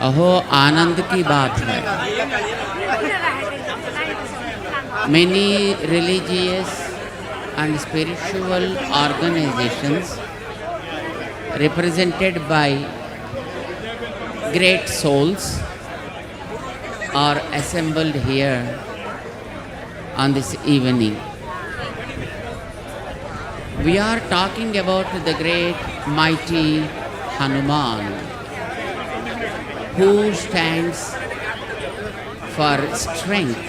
अहो आनंद की बात है. Many religious and spiritual organizations represented by great souls are assembled here on this evening. We are talking about the great mighty Hanuman, who stands for strength,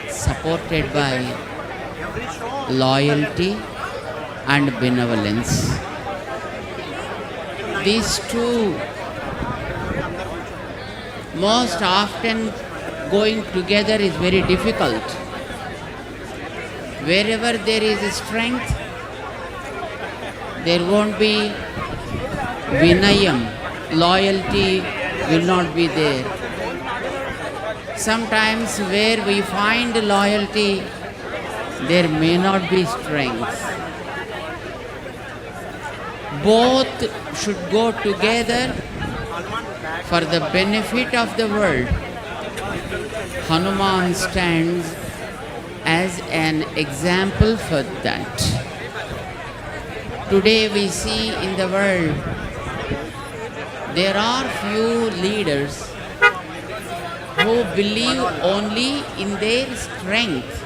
supported by loyalty and benevolence. These two most often going together is very difficult. Wherever there is strength, there won't be vinayam, loyalty will not be there. Sometimes where we find loyalty, there may not be strength. Both should go together for the benefit of the world. Hanuman stands as an example for that. Today we see in the world there are few leaders who believe only in their strength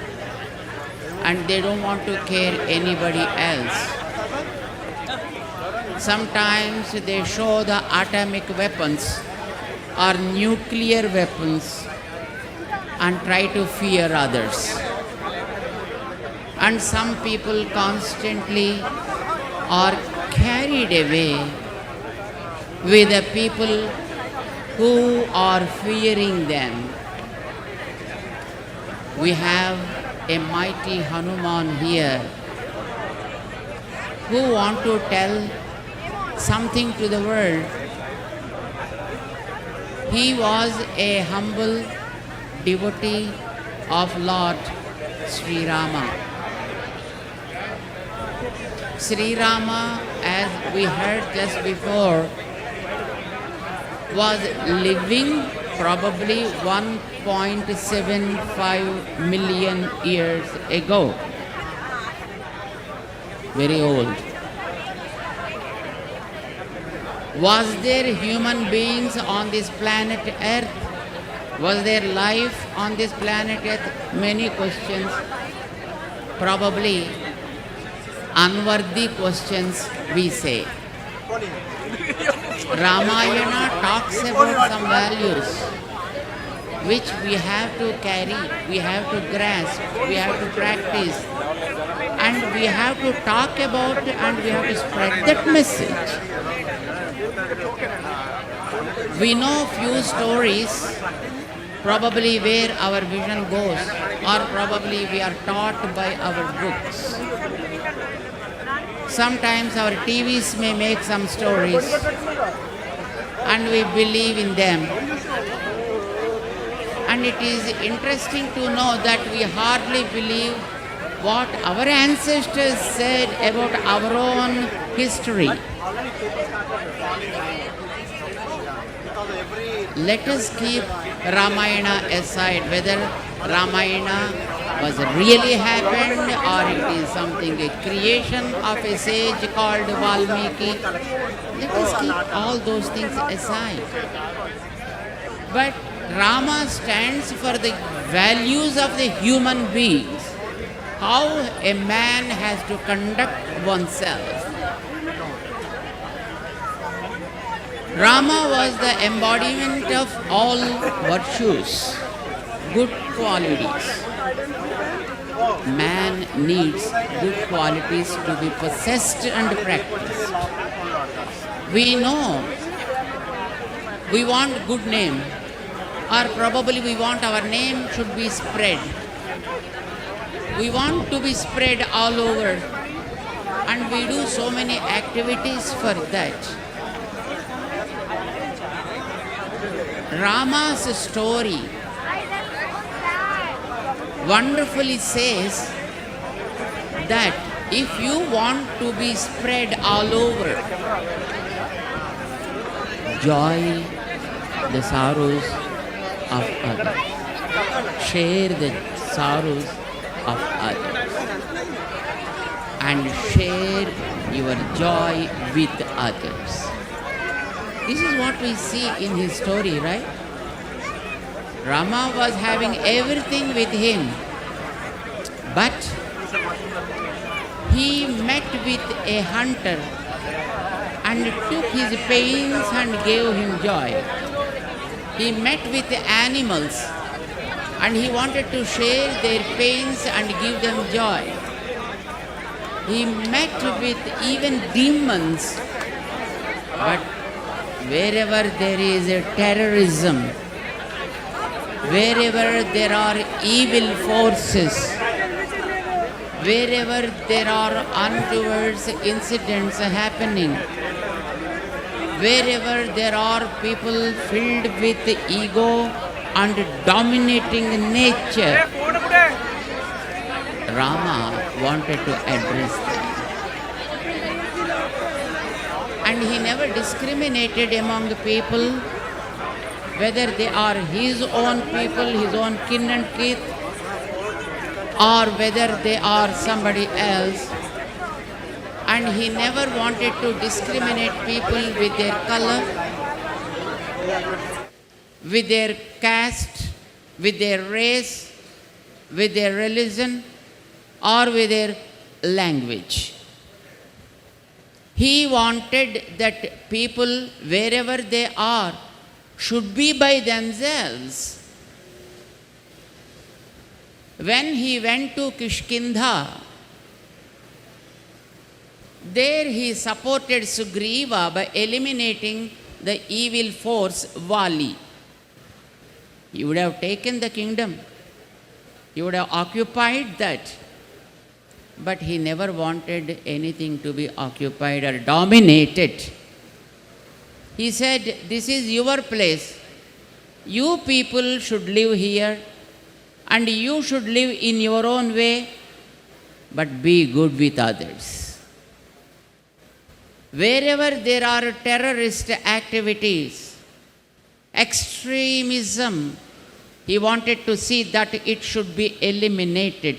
and they don't want to care anybody else. Sometimes they show the atomic weapons or nuclear weapons and try to fear others. And some people constantly are carried away with the people who are fearing them. We have a mighty Hanuman here who want to tell something to the world. He was a humble devotee of Lord Sri Rama. Sri Rama, as we heard just before, was living probably 1.75 million years ago. Very old. Was there human beings on this planet Earth? Was there life on this planet Earth? Many questions. Probably unworthy questions we say. Ramayana talks about some values which we have to carry, we have to grasp, we have to practice, and we have to talk about and we have to spread that message. We know few stories, probably where our vision goes, or probably we are taught by our books. Sometimes our TVs may make some stories and we believe in them. And it is interesting to know that we hardly believe what our ancestors said about our own history. Let us keep Ramayana aside, whether Ramayana was really happened or it is something, a creation of a sage called Valmiki. Let us keep all those things aside. But Rama stands for the values of the human beings, how a man has to conduct oneself. Rama was the embodiment of all virtues, good qualities. Man needs good qualities to be possessed and practiced. We know we want good name, or probably we want our name should be spread. We want to be spread all over, and we do so many activities for that. Rama's story wonderfully says that if you want to be spread all over, enjoy the sorrows of others. Share the sorrows of others. And share your joy with others. This is what we see in his story, right? Rama was having everything with him, but he met with a hunter and took his pains and gave him joy. He met with animals and he wanted to share their pains and give them joy. He met with even demons, but wherever there is a terrorism, wherever there are evil forces, wherever there are untoward incidents happening, wherever there are people filled with ego and dominating nature, Rama wanted to address them. And he never discriminated among the people, whether they are his own people, his own kin and kith, or whether they are somebody else. And he never wanted to discriminate people with their color, with their caste, with their race, with their religion, or with their language. He wanted that people, wherever they are, should be by themselves. When he went to Kishkindha, there he supported Sugriva by eliminating the evil force Vali. He would have taken the kingdom. He would have occupied that. But he never wanted anything to be occupied or dominated. He said, this is your place. You people should live here and you should live in your own way, but be good with others. Wherever there are terrorist activities, extremism, he wanted to see that it should be eliminated.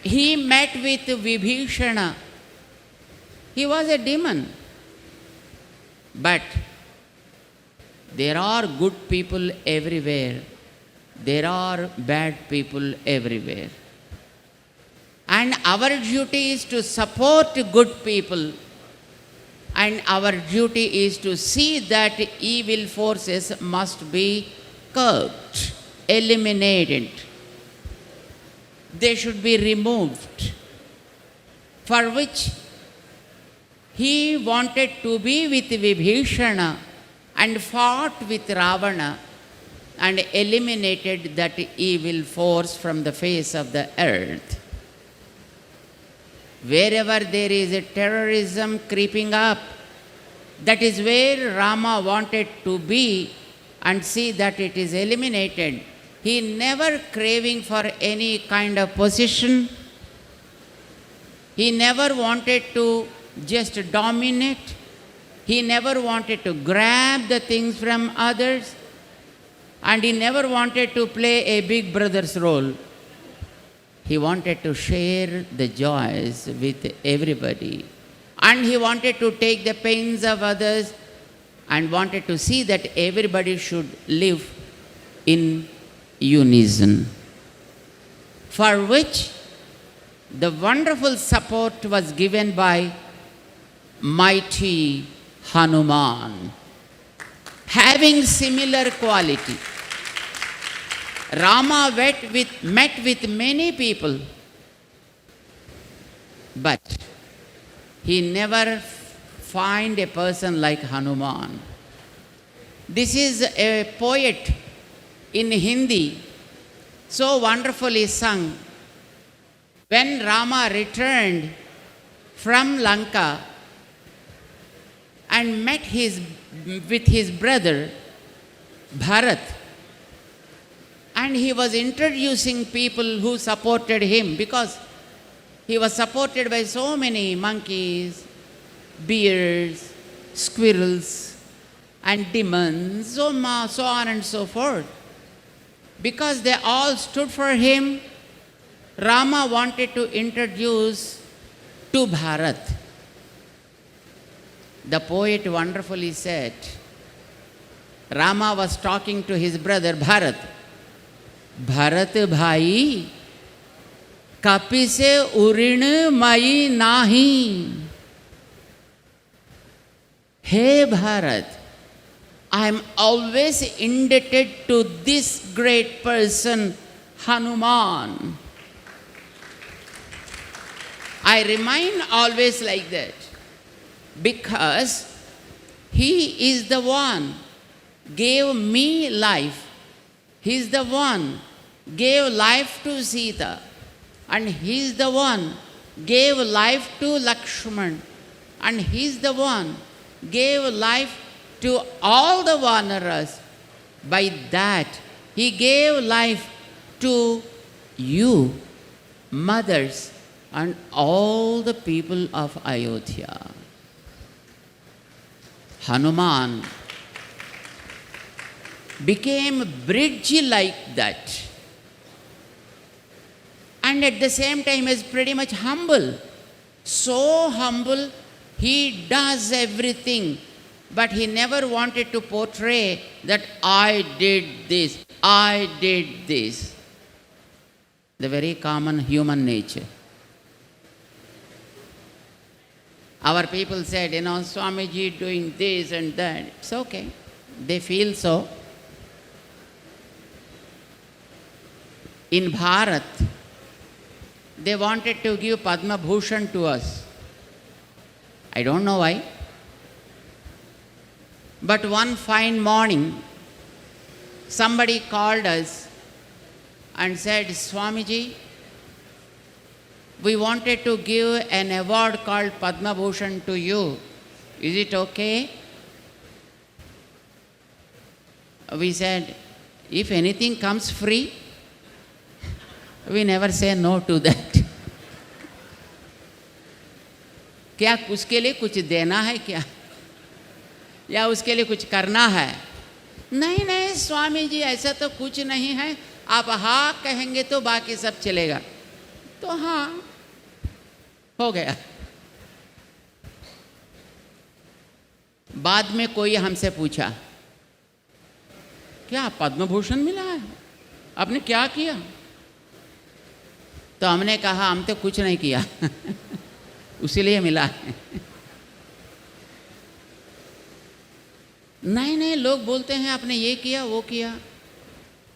He met with Vibhishana. He was a demon. But there are good people everywhere. There are bad people everywhere. And our duty is to support good people. And our duty is to see that evil forces must be curbed, eliminated. They should be removed. For which he wanted to be with Vibhishana and fought with Ravana and eliminated that evil force from the face of the earth. Wherever there is a terrorism creeping up, that is where Rama wanted to be and see that it is eliminated. He never craving for any kind of position. He never wanted to just dominate. He never wanted to grab the things from others. And he never wanted to play a big brother's role. He wanted to share the joys with everybody. And he wanted to take the pains of others and wanted to see that everybody should live in unison. For which the wonderful support was given by mighty Hanuman, having similar quality. Rama met with many people, but he never find a person like Hanuman. This is a poet in Hindi, so wonderfully sung. When Rama returned from Lanka and met with his brother Bharat, and he was introducing people who supported him, because he was supported by so many monkeys, bears, squirrels, and demons, so on and so forth. Because they all stood for him, Rama wanted to introduce to Bharat. The poet wonderfully said, Rama was talking to his brother Bharat. Bharat bhai, kapi se urin mai nahi. Hey Bharat, I am always indebted to this great person, Hanuman. I remain always like that because he is the one gave me life. He is the one gave life to Sita, and he is the one gave life to Lakshman, and he is the one gave life to all the Vanaras. By that, he gave life to you, mothers, and all the people of Ayodhya. Hanuman became a bridge like that. And at the same time is pretty much humble. So humble, he does everything. But he never wanted to portray that I did this, I did this. The very common human nature. Our people said, Swamiji doing this and that. It's okay. They feel so. In Bharat, they wanted to give Padma Bhushan to us. I don't know why. But one fine morning, somebody called us and said, Swamiji, we wanted to give an award called Padma Bhushan to you. Is it okay? We said, if anything comes free, we never say no to that. क्या उसके लिए कुछ देना है क्या, या उसके लिए कुछ करना है? नहीं नहीं स्वामी जी, ऐसा तो कुछ नहीं है, आप हाँ कहेंगे तो बाकी सब चलेगा. तो हाँ हो गया. बाद में कोई हमसे पूछा, क्या पद्म भूषण मिला है, आपने क्या किया? तो हमने कहा हम तो कुछ नहीं किया उसीलिए मिला है. नहीं नहीं, लोग बोलते हैं आपने ये किया वो किया.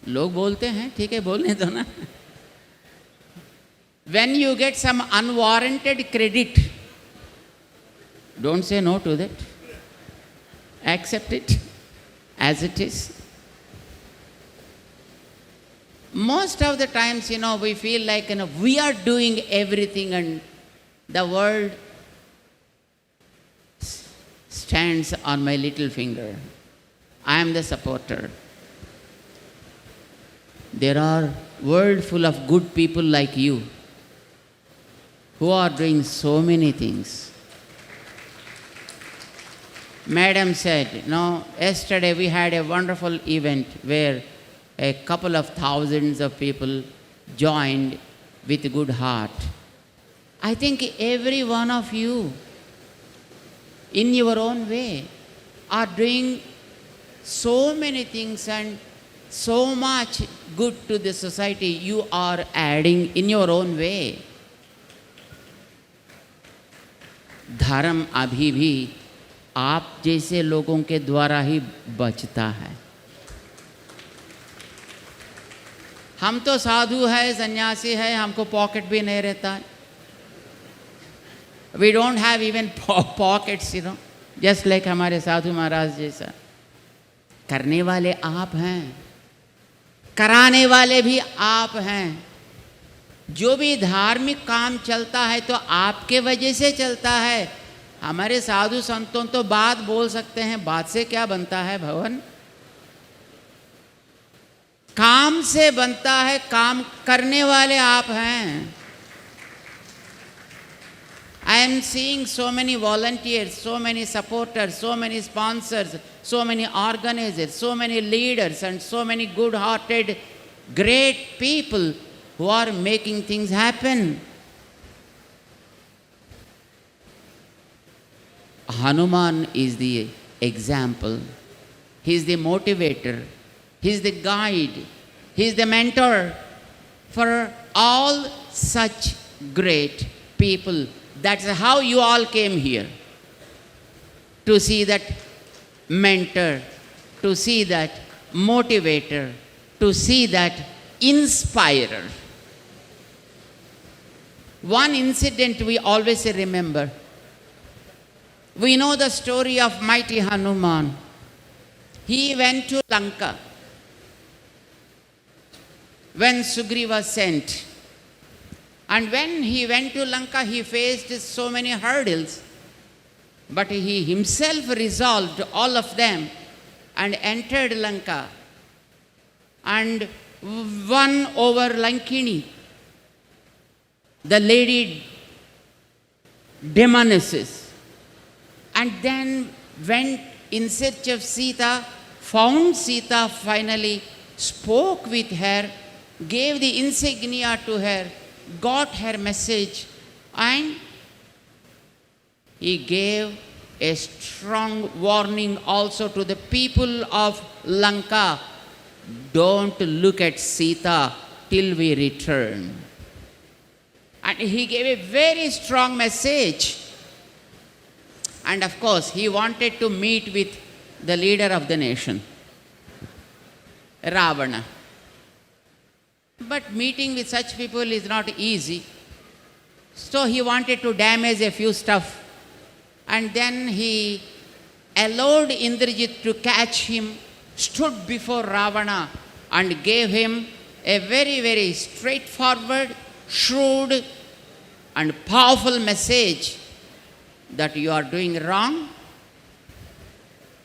लोग बोलते हैं, ठीक है बोलने दो ना. When you get some unwarranted credit, don't say no to that. Accept it as it is. Most of the times, we feel like, we are doing everything and the world stands on my little finger. I am the supporter. There are world full of good people like you who are doing so many things. Madam said, yesterday we had a wonderful event where a couple of thousands of people joined with a good heart. I think every one of you, in your own way, are doing so many things and so much good to the society. You are adding in your own way. धर्म अभी भी आप जैसे लोगों के द्वारा ही बचता है. हम तो साधु है, सन्यासी है, हमको पॉकेट भी नहीं रहता है. We don't have even pockets, just like हमारे साधु महाराज जैसा. करने वाले आप हैं, कराने वाले भी आप हैं. जो भी धार्मिक काम चलता है तो आपके वजह से चलता है. हमारे साधु संतों तो बात बोल सकते हैं, बात से क्या बनता है भवन? काम से बनता है. काम करने वाले आप हैं. I am seeing so many volunteers, so many supporters, so many sponsors, so many organizers, so many leaders, and so many good-hearted, great people who are making things happen. Hanuman is the example. He is the motivator. He is the guide. He is the mentor for all such great people. That's how you all came here. To see that mentor, to see that motivator, to see that inspirer. One incident we always remember. We know the story of mighty Hanuman. He went to Lanka when Sugriva sent. And when he went to Lanka, he faced so many hurdles. But he himself resolved all of them and entered Lanka and won over Lankini, the lady Demonesis, and then went in search of Sita, found Sita finally, spoke with her, gave the insignia to her, got her message, and he gave a strong warning also to the people of Lanka. Don't look at Sita till we return. And he gave a very strong message. And of course, he wanted to meet with the leader of the nation, Ravana. But meeting with such people is not easy. So he wanted to damage a few stuff. And then he allowed Indrajit to catch him, stood before Ravana and gave him a very, very straightforward, shrewd and powerful message that you are doing wrong.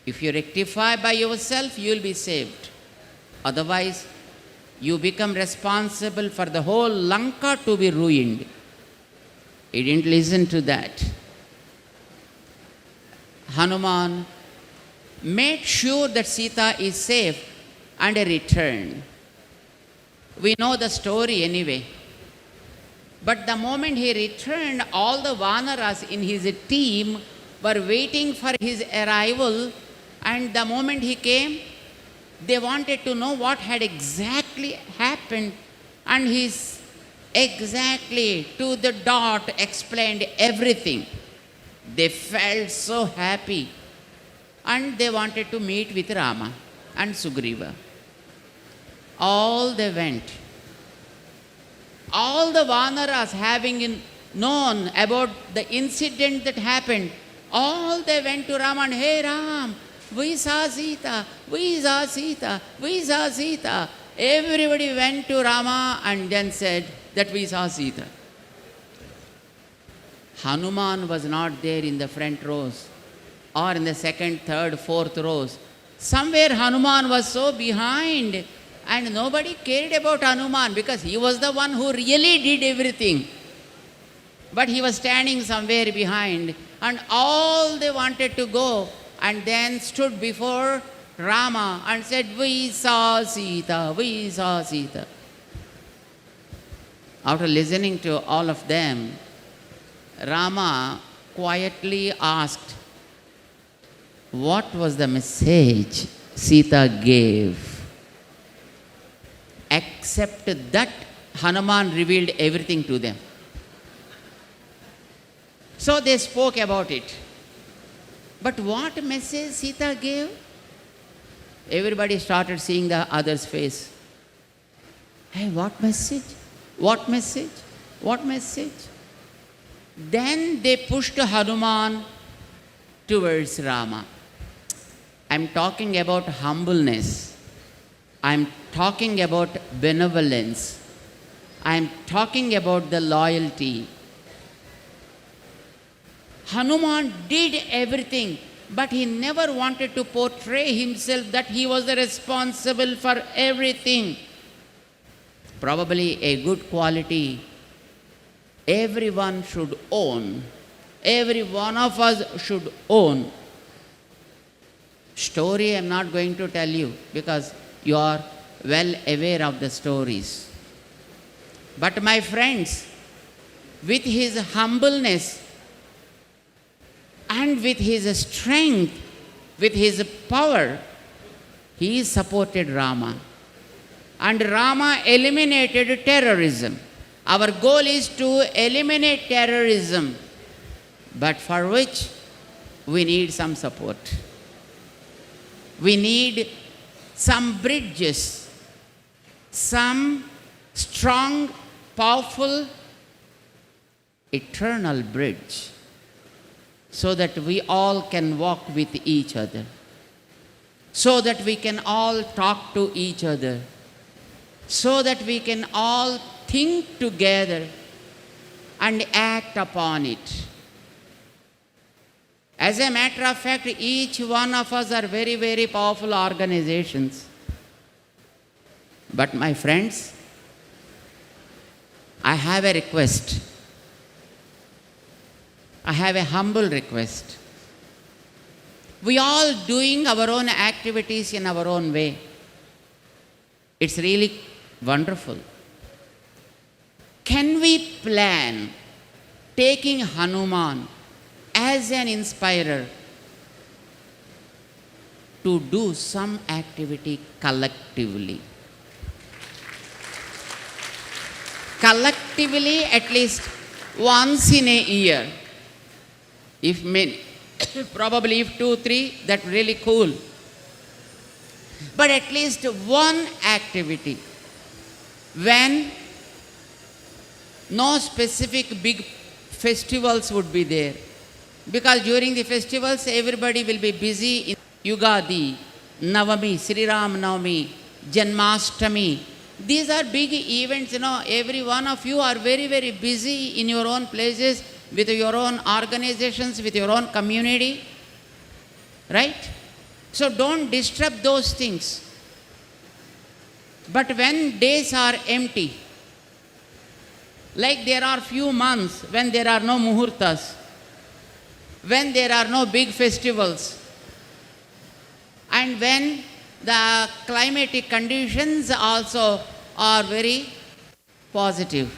If you rectify by yourself, you will be saved. Otherwise, you become responsible for the whole Lanka to be ruined. He didn't listen to that. Hanuman made sure that Sita is safe and returned. We know the story anyway. But the moment he returned, all the Vanaras in his team were waiting for his arrival, and the moment he came, they wanted to know what had exactly happened, and he exactly to the dot explained everything. They felt so happy, and they wanted to meet with Rama and Sugriva. All they went. All the Vanaras, having known about the incident that happened, all they went to Rama and, hey Ram, we saw Sita, we saw Sita, we saw Sita. Everybody went to Rama and then said that we saw Sita. Hanuman was not there in the front rows or in the second, third, fourth rows. Somewhere Hanuman was so behind, and nobody cared about Hanuman because he was the one who really did everything. But he was standing somewhere behind, and all they wanted to go and then stood before Rama and said, we saw Sita, we saw Sita. After listening to all of them, Rama quietly asked, what was the message Sita gave? Except that Hanuman revealed everything to them. So they spoke about it. But what message Sita gave? Everybody started seeing the other's face. Hey, what message? What message? What message? Then they pushed Hanuman towards Rama. I'm talking about humbleness. I'm talking about benevolence. I'm talking about the loyalty. Hanuman did everything, but he never wanted to portray himself that he was the responsible for everything. Probably a good quality everyone should own every one of us should own. Story I am not going to tell you because you are well aware of the stories. But my friends, with his humbleness and with his strength, with his power, he supported Rama. And Rama eliminated terrorism. Our goal is to eliminate terrorism, but for which we need some support. We need some bridges, some strong, powerful, eternal bridge, so that we all can walk with each other, so that we can all talk to each other, so that we can all think together and act upon it. As a matter of fact, each one of us are very, very powerful organizations. But my friends, I have a request. I have a humble request. We all doing our own activities in our own way. It's really wonderful. Can we plan taking Hanuman as an inspirer to do some activity collectively? Collectively, at least once in a year. If many, probably if 2, 3, that's really cool. But at least one activity when no specific big festivals would be there. Because during the festivals, everybody will be busy in Yugadi, Navami, Sri Ram Navami, Janmashtami. These are big events, every one of you are very, very busy in your own places, with your own organizations, with your own community. Right? So don't disturb those things. But when days are empty, like there are few months when there are no muhurtas, when there are no big festivals, and when the climatic conditions also are very positive.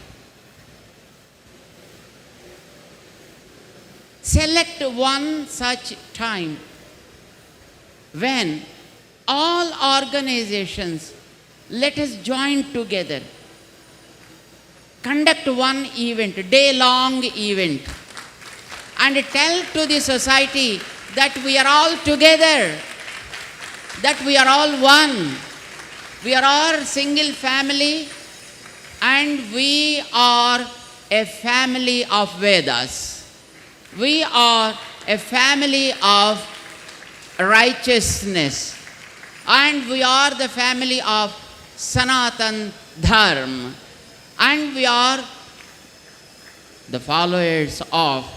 Select one such time when all organizations, let us join together, conduct one event, day-long event, and tell to the society that we are all together, that we are all one, we are all single family, and we are a family of Vedas. We are a family of righteousness, and we are the family of Sanatan Dharma, and we are the followers of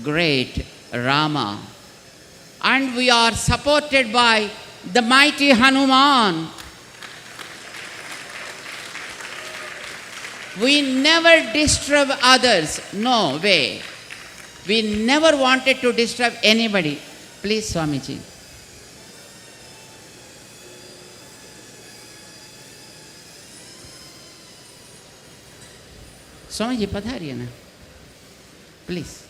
great Rama, and we are supported by the mighty Hanuman. We never disturb others, no way. We never wanted to disturb anybody. Please, Swamiji. Swamiji, padhariye na. Please.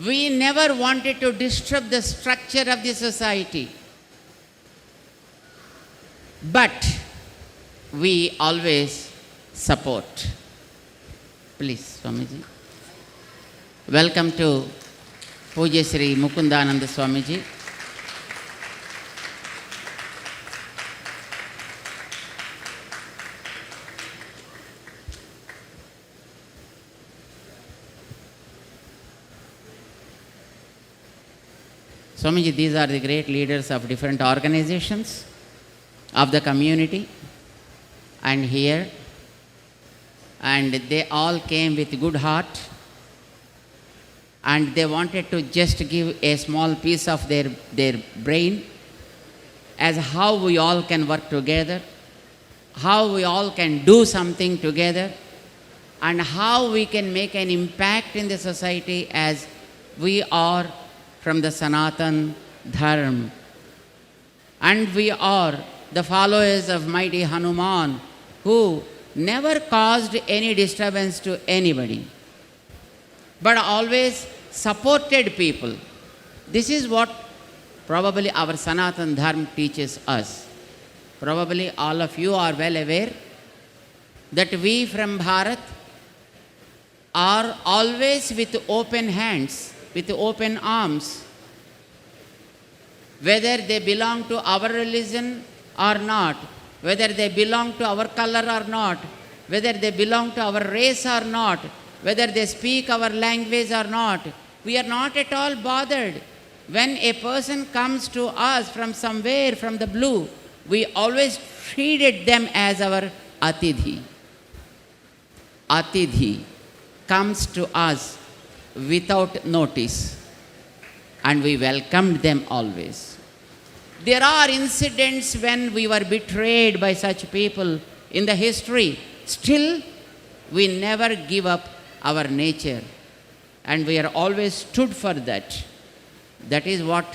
We never wanted to disturb the structure of the society. But we always support. Please, Swamiji. Welcome to Pujya Sri Mukundananda Swamiji. Swamiji, these are the great leaders of different organizations of the community and here, and they all came with good heart and they wanted to just give a small piece of their brain as how we all can work together, how we all can do something together, and how we can make an impact in the society as we are from the Sanatan Dharma. And we are the followers of mighty Hanuman, who never caused any disturbance to anybody, but always supported people. This is what probably our Sanatan Dharma teaches us. Probably all of you are well aware that we from Bharat are always with open hands, with open arms. Whether they belong to our religion or not, whether they belong to our color or not, whether they belong to our race or not, whether they speak our language or not, we are not at all bothered. When a person comes to us from somewhere, from the blue, we always treated them as our Atidhi. Atidhi comes to us without notice, and we welcomed them always. There are incidents when we were betrayed by such people in the history. Still, we never give up our nature, and we are always stood for that. That is what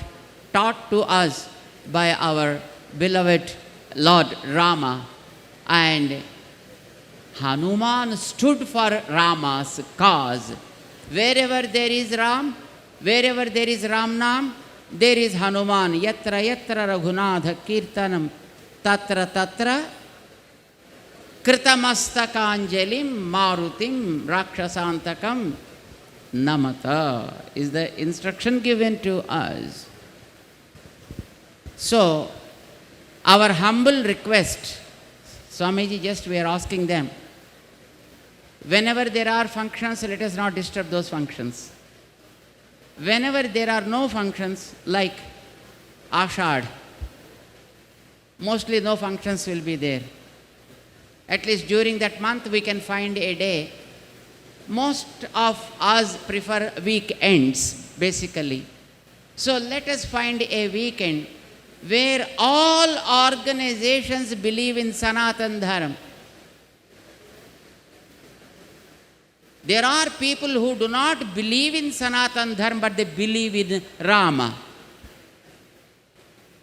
taught to us by our beloved Lord Rama, and Hanuman stood for Rama's cause. Wherever there is Ram, wherever there is Ram Nam, there is Hanuman. Yatra yatra Raghunatha Kirtanam tatra tatra Kritamastakāñjalim Marutim Rakshasantakam Namata is the instruction given to us. So, our humble request, Swamiji, just we are asking them, whenever there are functions, let us not disturb those functions. Whenever there are no functions, like Ashad, mostly no functions will be there. At least during that month we can find a day. Most of us prefer weekends, basically. So let us find a weekend where all organizations believe in Sanatan Dharma. There are people who do not believe in Sanatan Dharma, but they believe in Rama.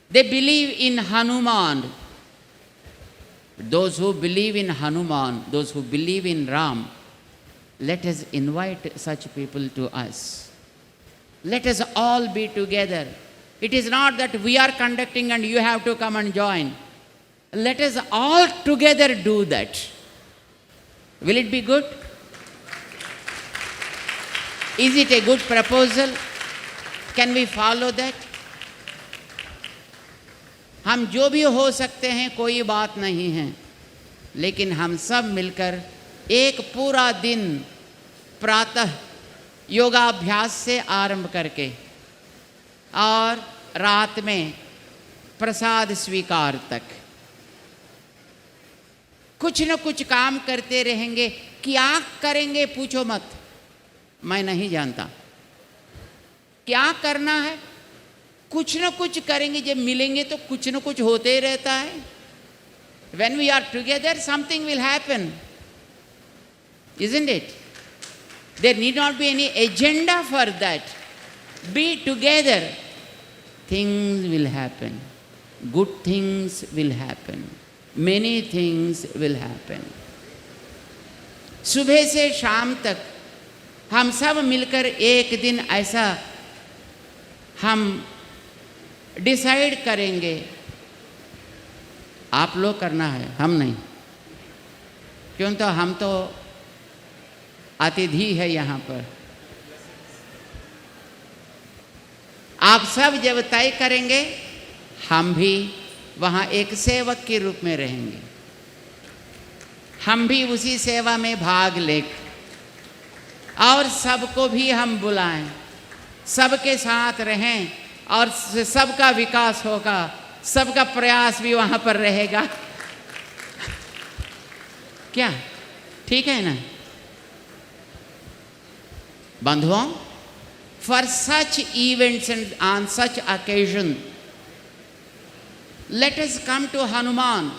They believe in Hanuman. Those who believe in Hanuman, those who believe in Ram, let us invite such people to us. Let us all be together. It is not that we are conducting and you have to come and join. Let us all together do that. Will it be good? Is it a good proposal? Can we follow that? हम जो भी हो सकते हैं कोई बात नहीं है, लेकिन हम सब मिलकर एक पूरा दिन प्रातः योगाभ्यास से आरंभ करके और रात में प्रसाद स्वीकार तक कुछ न कुछ काम करते रहेंगे। क्या करेंगे पूछो मत, मैं नहीं जानता। क्या करना है, कुछ न कुछ करेंगे। जब मिलेंगे तो कुछ न कुछ होते ही रहता है। When we are together, something will happen, isn't it? There need not be any agenda for that. Be together. Things will happen. Good things will happen. Many things will happen. सुबह से शाम तक हम सब मिलकर एक दिन ऐसा हम डिसाइड करेंगे। आप लोग करना है, हम नहीं। क्यों? तो हम तो अतिथि है यहाँ पर। आप सब जब तय करेंगे, हम भी वहाँ एक सेवक के रूप में रहेंगे। हम भी उसी सेवा में भाग लें और सबको भी हम बुलाएं, सबके साथ रहें और सबका विकास होगा, सबका प्रयास भी वहाँ पर रहेगा। क्या ठीक है ना बंधुओं? For such events and on such occasion, let us come to Hanuman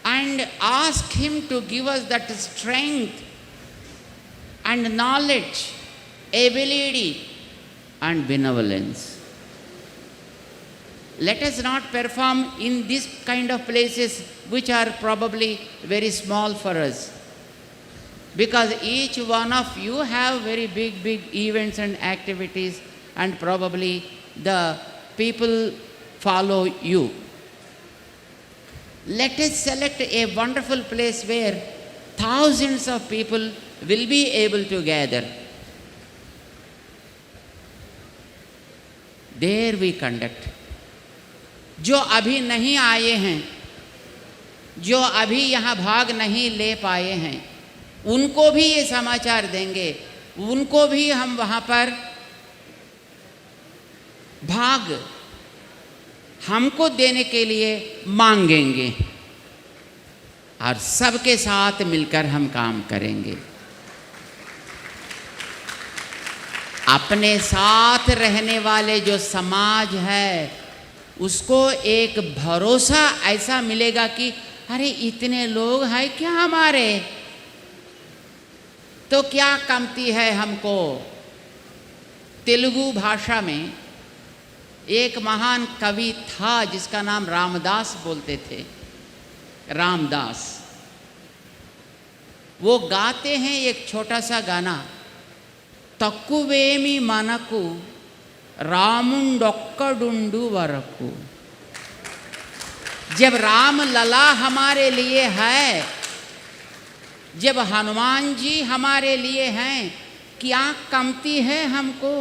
and ask him to give us that strength and knowledge, ability and benevolence. Let us not perform in this kind of places which are probably very small for us. Because each one of you have very big events and activities, and probably the people follow you. Let us select a wonderful place where thousands of people will be able to gather. There we conduct. जो अभी नहीं आए हैं, जो अभी यहाँ भाग नहीं ले पाए हैं, उनको भी ये समाचार देंगे, उनको भी हम वहाँ पर भाग हमको देने के लिए मांगेंगे और सबके साथ मिलकर हम काम करेंगे। अपने साथ रहने वाले जो समाज है उसको एक भरोसा ऐसा मिलेगा कि अरे इतने लोग हैं क्या हमारे, तो क्या कमती है हमको। तेलुगु भाषा में एक महान कवि था जिसका नाम रामदास बोलते थे, रामदास। वो गाते हैं एक छोटा सा गाना, तक्कुवेमी मनकु रामुंडोक्कडुंडु वरकु। जब राम लला हमारे लिए है, जब हनुमान जी हमारे लिए हैं, क्या कमती है हमको।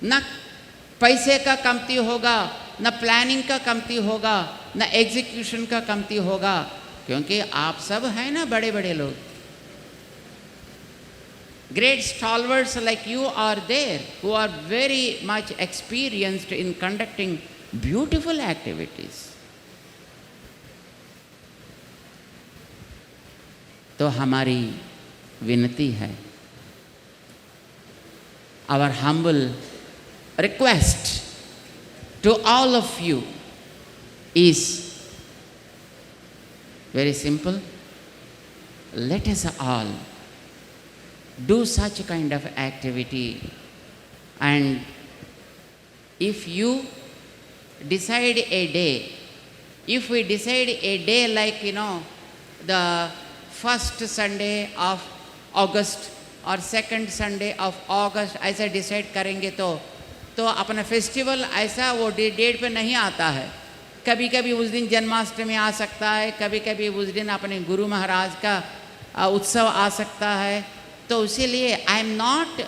न पैसे का कमती होगा, न प्लानिंग का कमती होगा, न एग्जीक्यूशन का कमती होगा, क्योंकि आप सब हैं ना बड़े बड़े लोग। Great stalwarts like you are there who are very much experienced in conducting beautiful activities. तो हमारी विनती है, our humble request to all of you is very simple. Let us all do such kind of activity, and if you decide a day, if we decide a day like the first Sunday of August or second Sunday of August ऐसा decide करेंगे तो अपना festival ऐसा वो date पे नहीं आता है। कभी कभी उस दिन जन्माष्टमी आ सकता है, कभी कभी उस दिन अपने गुरु महाराज का उत्सव आ सकता है। तो इसीलिए I am not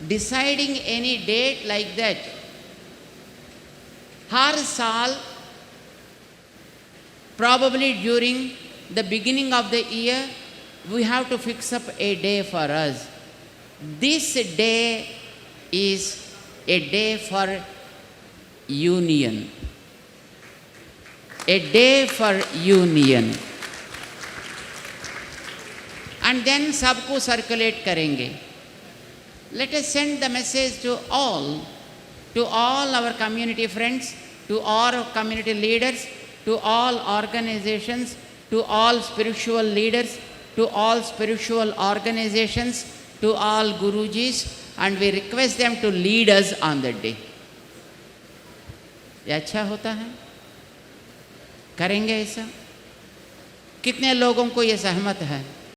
deciding any date like that. हर साल probably during the beginning of the year we have to fix up a day for us. This day is a day for union, a day for union, and then सबको circulate करेंगे. Let us send the message to all our community friends, to all community leaders, to all organizations, to all spiritual leaders, to all spiritual organizations, to all Gurujis, and we request them to lead us on that day. ये अच्छा होता है? करेंगे ऐसा? कितने लोगों को ये सहमत है?